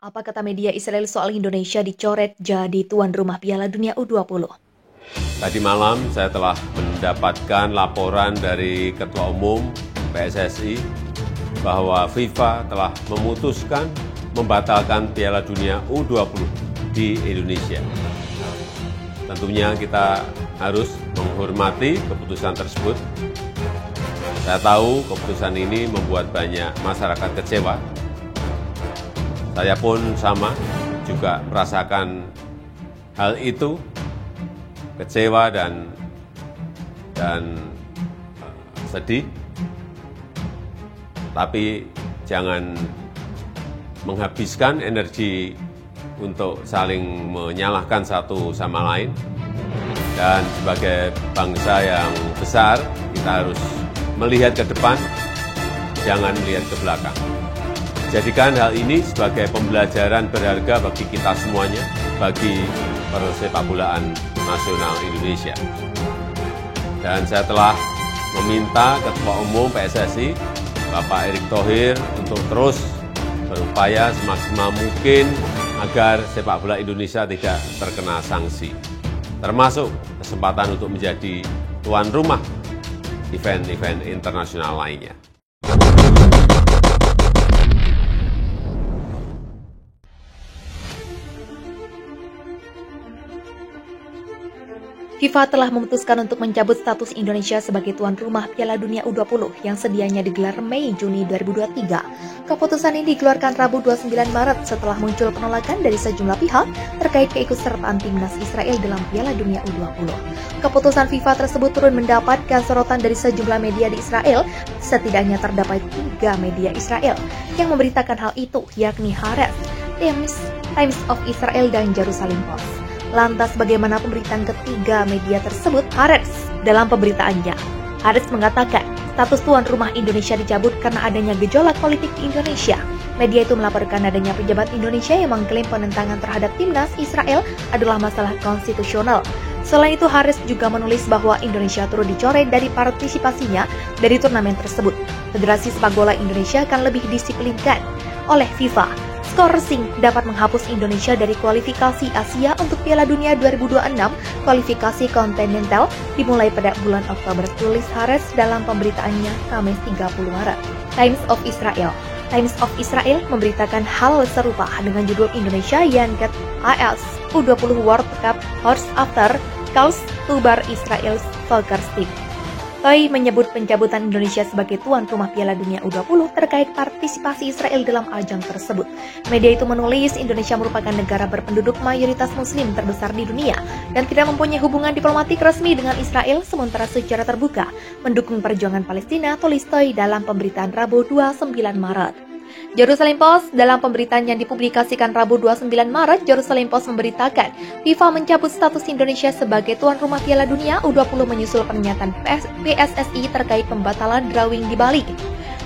Apa kata media Israel soal Indonesia dicoret jadi tuan rumah Piala Dunia U20? Tadi malam saya telah mendapatkan laporan dari Ketua Umum PSSI bahwa FIFA telah memutuskan membatalkan Piala Dunia U20 di Indonesia. Tentunya kita harus menghormati keputusan tersebut. Saya tahu keputusan ini membuat banyak masyarakat kecewa. Saya pun sama, juga merasakan hal itu, kecewa dan sedih. Tapi jangan menghabiskan energi untuk saling menyalahkan satu sama lain. Dan sebagai bangsa yang besar, kita harus melihat ke depan, jangan melihat ke belakang. Jadikan hal ini sebagai pembelajaran berharga bagi kita semuanya, bagi persepakbolaan nasional Indonesia. Dan saya telah meminta Ketua Umum PSSI, Bapak Erick Thohir, untuk terus berupaya semaksimal mungkin agar sepak bola Indonesia tidak terkena sanksi, termasuk kesempatan untuk menjadi tuan rumah event-event internasional lainnya. FIFA telah memutuskan untuk mencabut status Indonesia sebagai tuan rumah Piala Dunia U20 yang sedianya digelar Mei-Juni 2023. Keputusan ini dikeluarkan Rabu 29 Maret setelah muncul penolakan dari sejumlah pihak terkait keikutsertaan timnas Israel dalam Piala Dunia U20. Keputusan FIFA tersebut turun mendapatkan sorotan dari sejumlah media di Israel. Setidaknya terdapat 3 media Israel yang memberitakan hal itu, yakni Haaretz, Times of Israel, dan Jerusalem Post. Lantas bagaimana pemberitaan ketiga media tersebut? Haaretz dalam pemberitaannya, Haaretz mengatakan status tuan rumah Indonesia dicabut karena adanya gejolak politik di Indonesia. Media itu melaporkan adanya pejabat Indonesia yang mengklaim penentangan terhadap timnas Israel adalah masalah konstitusional. Selain itu, Haaretz juga menulis bahwa Indonesia turut dicoret dari partisipasinya dari turnamen tersebut. Federasi Sepak Bola Indonesia akan lebih disiplinkan oleh FIFA. Skorsing dapat menghapus Indonesia dari kualifikasi Asia untuk Piala Dunia 2026, kualifikasi kontinental dimulai pada bulan Oktober, tulis Haaretz dalam pemberitaannya Kamis 30 Maret. Times of Israel memberitakan hal serupa dengan judul Indonesia yang get AS U20 World Cup Horse After Calls to Bar Israel's Soccer Team. Toy menyebut pencabutan Indonesia sebagai tuan rumah Piala Dunia U20 terkait partisipasi Israel dalam ajang tersebut. Media itu menulis Indonesia merupakan negara berpenduduk mayoritas muslim terbesar di dunia dan tidak mempunyai hubungan diplomatik resmi dengan Israel, sementara secara terbuka mendukung perjuangan Palestina, tulis Toy dalam pemberitaan Rabu 29 Maret. Jerusalem Post dalam pemberitaan yang dipublikasikan Rabu 29 Maret, Jerusalem Post memberitakan FIFA mencabut status Indonesia sebagai tuan rumah Piala Dunia U20 menyusul pernyataan PSSI terkait pembatalan drawing di Bali.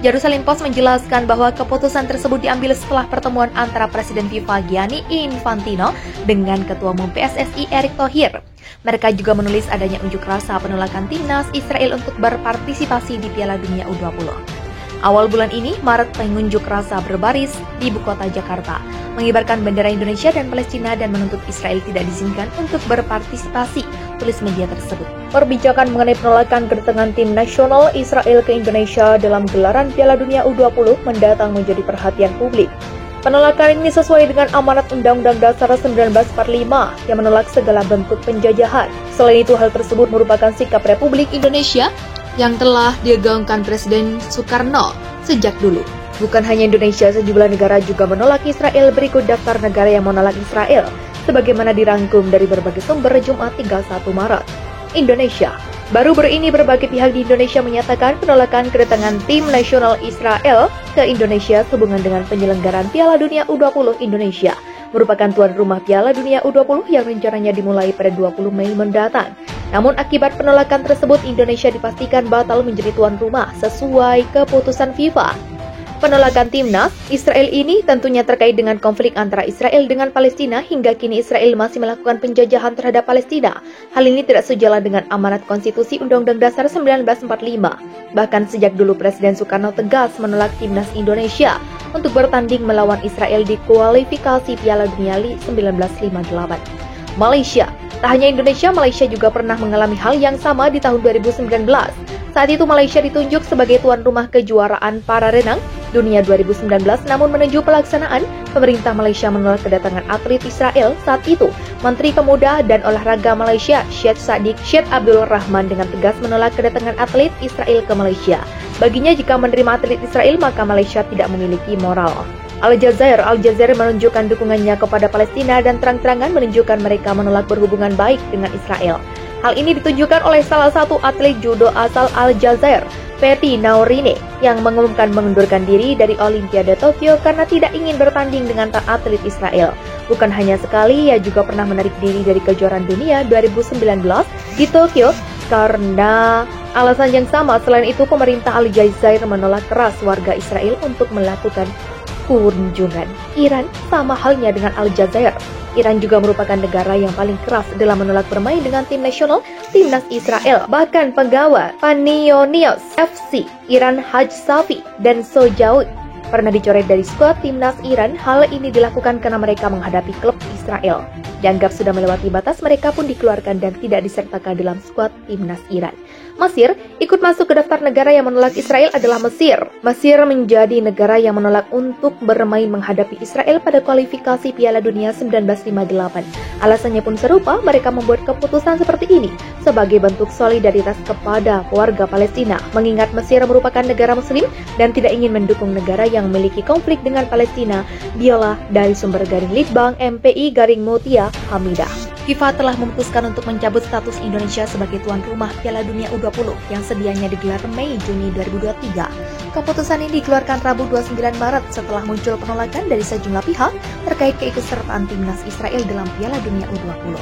Jerusalem Post menjelaskan bahwa keputusan tersebut diambil setelah pertemuan antara Presiden FIFA Gianni Infantino dengan Ketua Umum PSSI Erick Thohir. Mereka juga menulis adanya unjuk rasa penolakan timnas Israel untuk berpartisipasi di Piala Dunia U20. Awal bulan ini, Maret, pengunjuk rasa berbaris di ibu kota Jakarta, mengibarkan bendera Indonesia dan Palestina dan menuntut Israel tidak diizinkan untuk berpartisipasi, tulis media tersebut. Perbincangan mengenai penolakan kedatangan tim nasional Israel ke Indonesia dalam gelaran Piala Dunia U20 mendatang menjadi perhatian publik. Penolakan ini sesuai dengan amanat Undang-Undang Dasar 1945 yang menolak segala bentuk penjajahan. Selain itu, hal tersebut merupakan sikap Republik Indonesia yang telah digaungkan Presiden Soekarno sejak dulu. Bukan hanya Indonesia, sejumlah negara juga menolak Israel. Berikut daftar negara yang menolak Israel, sebagaimana dirangkum dari berbagai sumber Jumat 31 Maret. Indonesia. Baru-baru ini berbagai pihak di Indonesia menyatakan penolakan kedatangan tim nasional Israel ke Indonesia sehubungan dengan penyelenggaraan Piala Dunia U20 Indonesia merupakan tuan rumah Piala Dunia U20 yang rencananya dimulai pada 20 Mei mendatang. Namun akibat penolakan tersebut, Indonesia dipastikan batal menjadi tuan rumah sesuai keputusan FIFA. Penolakan timnas Israel ini tentunya terkait dengan konflik antara Israel dengan Palestina. Hingga kini Israel masih melakukan penjajahan terhadap Palestina. Hal ini tidak sejalan dengan amanat konstitusi Undang-Undang Dasar 1945. Bahkan sejak dulu Presiden Soekarno tegas menolak timnas Indonesia untuk bertanding melawan Israel di kualifikasi Piala Dunia 1958. Malaysia. Tak hanya Indonesia, Malaysia juga pernah mengalami hal yang sama di tahun 2019. Saat itu Malaysia ditunjuk sebagai tuan rumah kejuaraan para renang dunia 2019, namun menuju pelaksanaan, pemerintah Malaysia menolak kedatangan atlet Israel. Saat itu, Menteri Pemuda dan Olahraga Malaysia, Syed Saddiq Syed Abdul Rahman dengan tegas menolak kedatangan atlet Israel ke Malaysia. Baginya, jika menerima atlet Israel, maka Malaysia tidak memiliki moral. Al Jazeera menunjukkan dukungannya kepada Palestina dan terang-terangan menunjukkan mereka menolak berhubungan baik dengan Israel. Hal ini ditunjukkan oleh salah satu atlet judo asal Al Jazeera, Fethi Nourine, yang mengumumkan mengundurkan diri dari Olimpiade Tokyo karena tidak ingin bertanding dengan atlet Israel. Bukan hanya sekali, ia juga pernah menarik diri dari kejuaraan dunia 2019 di Tokyo karena alasan yang sama. Selain itu, pemerintah Al Jazeera menolak keras warga Israel untuk melakukan kunjungan. Iran sama halnya dengan Al Jazeera. Iran juga merupakan negara yang paling keras dalam menolak bermain dengan tim nasional timnas Israel. Bahkan penggawa Panionios FC, Iran Haj Safi dan Sojawi pernah dicoret dari skuad timnas Iran. Hal ini dilakukan karena mereka menghadapi klub Israel. Dianggap sudah melewati batas, mereka pun dikeluarkan dan tidak disertakan dalam skuad timnas Iran. Mesir ikut masuk ke daftar negara yang menolak Israel adalah Mesir. Mesir menjadi negara yang menolak untuk bermain menghadapi Israel pada kualifikasi Piala Dunia 1958. Alasannya pun serupa, mereka membuat keputusan seperti ini sebagai bentuk solidaritas kepada warga Palestina. Mengingat Mesir merupakan negara muslim dan tidak ingin mendukung negara yang memiliki konflik dengan Palestina. Dialah dari sumber garing Litbang MPI garing Mutia Hamidah. FIFA telah memutuskan untuk mencabut status Indonesia sebagai tuan rumah Piala Dunia U20 yang sedianya digelar Mei-Juni 2023. Keputusan ini dikeluarkan Rabu 29 Maret setelah muncul penolakan dari sejumlah pihak terkait keikutsertaan timnas Israel dalam Piala Dunia U20.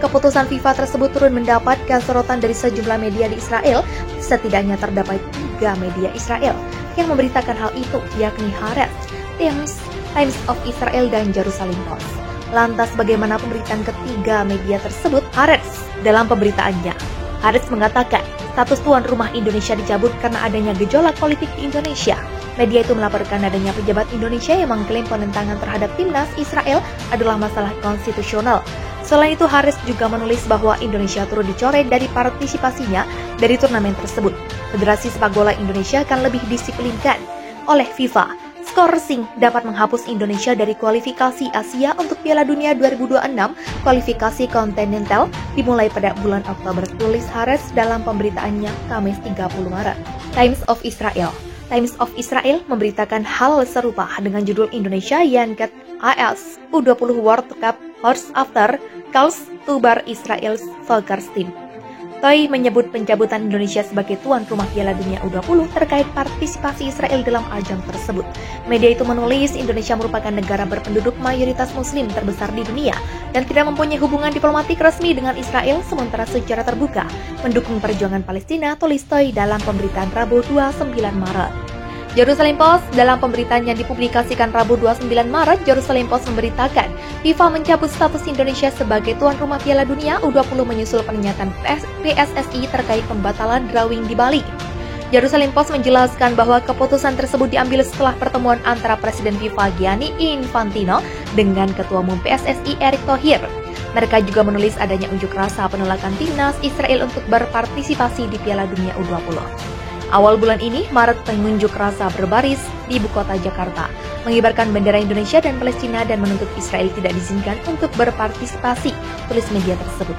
Keputusan FIFA tersebut turun mendapatkan sorotan dari sejumlah media di Israel. Setidaknya terdapat 3 media Israel yang memberitakan hal itu, yakni Haaretz, Times of Israel, dan Jerusalem Post. Lantas bagaimana pemberitaan ketiga media tersebut? Haaretz dalam pemberitaannya, Haaretz mengatakan status tuan rumah Indonesia dicabut karena adanya gejolak politik di Indonesia. Media itu melaporkan adanya pejabat Indonesia yang mengklaim penentangan terhadap timnas Israel adalah masalah konstitusional. Selain itu, Haaretz juga menulis bahwa Indonesia turut dicoret dari partisipasinya dari turnamen tersebut. Federasi Sepak Bola Indonesia akan lebih disiplinkan oleh FIFA. Skorsing dapat menghapus Indonesia dari kualifikasi Asia untuk Piala Dunia 2026. Kualifikasi kontinental dimulai pada bulan Oktober, tulis Haaretz dalam pemberitaannya Kamis 30 Maret. Times of Israel memberitakan hal serupa dengan judul Indonesia Yanket AS U20 World Cup Horse After Calls to Bar Israel's Soccer Team. Toy menyebut pencabutan Indonesia sebagai tuan rumah Piala Dunia U20 terkait partisipasi Israel dalam ajang tersebut. Media itu menulis Indonesia merupakan negara berpenduduk mayoritas muslim terbesar di dunia dan tidak mempunyai hubungan diplomatik resmi dengan Israel, sementara secara terbuka mendukung perjuangan Palestina, tulis Toy dalam pemberitaan Rabu 29 Maret. Jerusalem Post dalam pemberitaan yang dipublikasikan Rabu 29 Maret, Jerusalem Post memberitakan FIFA mencabut status Indonesia sebagai tuan rumah Piala Dunia U20 menyusul pernyataan PSSI terkait pembatalan drawing di Bali. Jerusalem Post menjelaskan bahwa keputusan tersebut diambil setelah pertemuan antara Presiden FIFA Gianni Infantino dengan Ketua Umum PSSI Erick Thohir. Mereka juga menulis adanya unjuk rasa penolakan timnas Israel untuk berpartisipasi di Piala Dunia U20. Awal bulan ini, Maret, pengunjuk rasa berbaris di ibu kota Jakarta, mengibarkan bendera Indonesia dan Palestina dan menuntut Israel tidak diizinkan untuk berpartisipasi, tulis media tersebut.